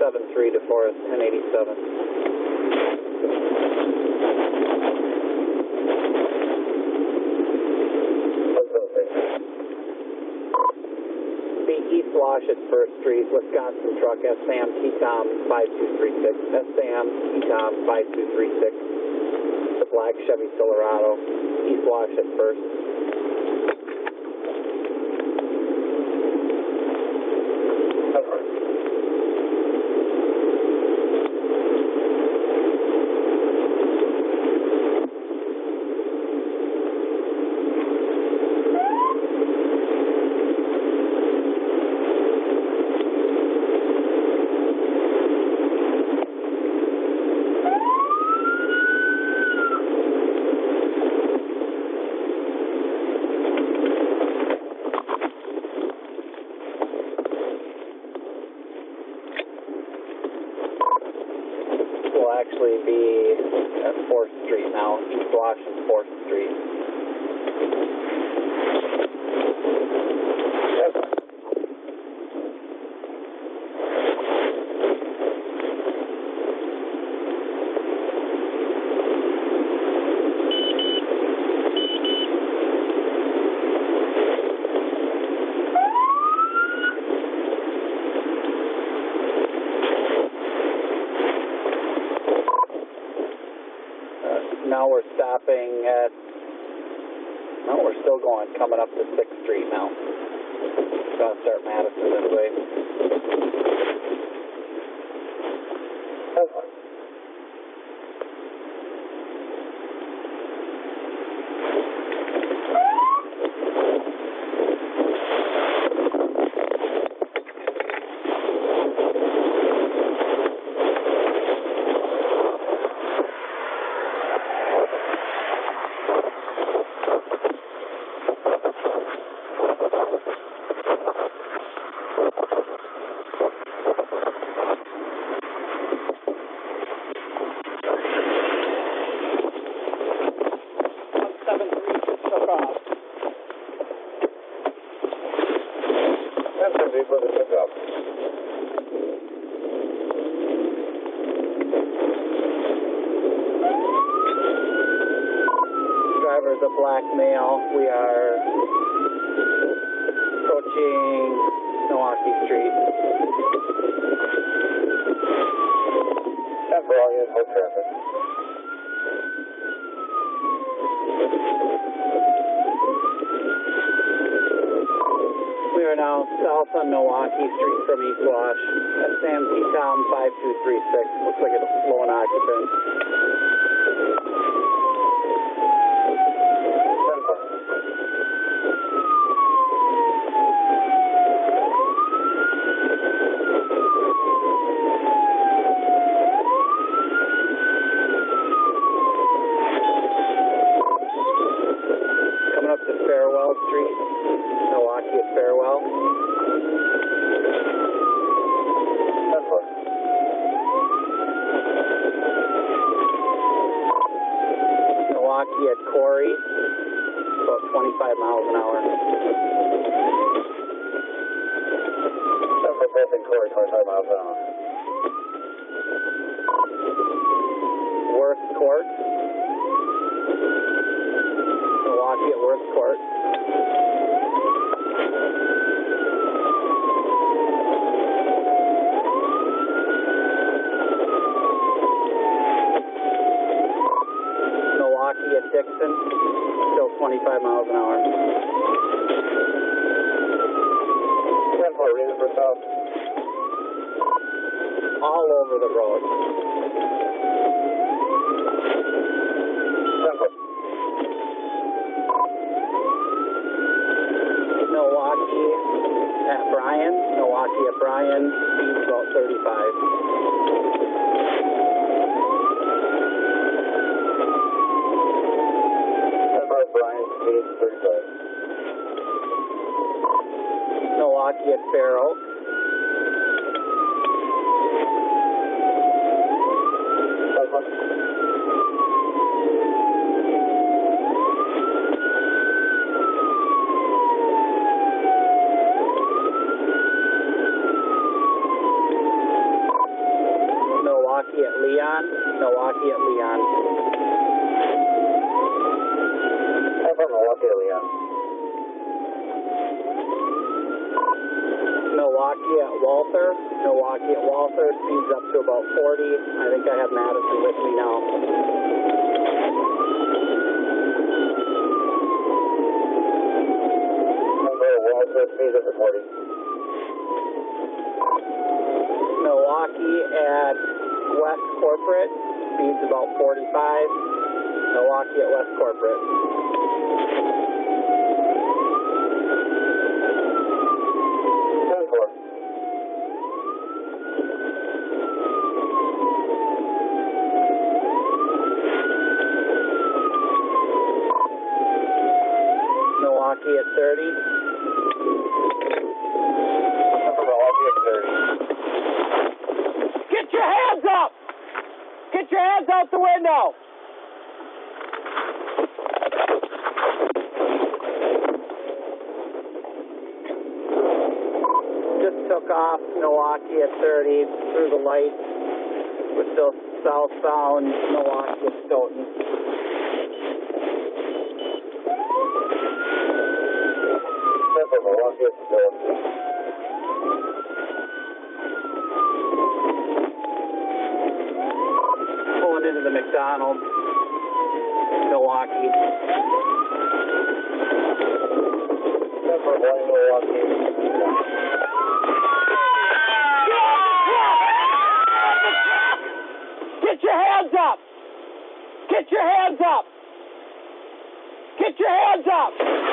673 to Forest 1087. The East Wash at 1st Street, Wisconsin truck, SAM T-Tom 5236, SAM T-Tom 5236, the black Chevy Silverado, East Wash at 1st. Actually be at 4th Street now, East Wash and 4th Street. Now we're stopping at, no, we're still going, coming up to 6th Street now. Gonna start Madison this way. Driver is a black male. We are approaching Milwaukee Street. For all units, hold traffic. We are now south on Milwaukee Street from East Wash. That's Sam T-Tom 5236. Looks like it's low on occupant. Coming up to Farewell Street, Milwaukee at Farewell. Milwaukee at Corey, about 25 miles an hour. Passing Corey, 25 miles an hour. Worth Court. Milwaukee at Worth Court. Milwaukee at Dixon, still 25 miles an hour. 10-4, reason for stop. All over the road. 10-4. Milwaukee at Bryan. Milwaukee at Bryan, speed about 35. Bryan, speed 35. Milwaukee at Fair Oak. Milwaukee at Leon. I'm from Milwaukee to Leon. Milwaukee at Walther. Milwaukee at Walther, speeds up to about 40. I think I have Madison with me now. Walther, speeds up to 40. Milwaukee at West Corporate, speeds about 45. Milwaukee at West Corporate. Milwaukee at 30. Milwaukee at 30. Get your hands up! Get your hands out the window! Just took off Milwaukee at 30 through the lights. We're still southbound Milwaukee at Stoughton. Milwaukee at Stoughton. Pulling into the McDonald's, Milwaukee. Get your hands up! Get your hands up! Get your hands up!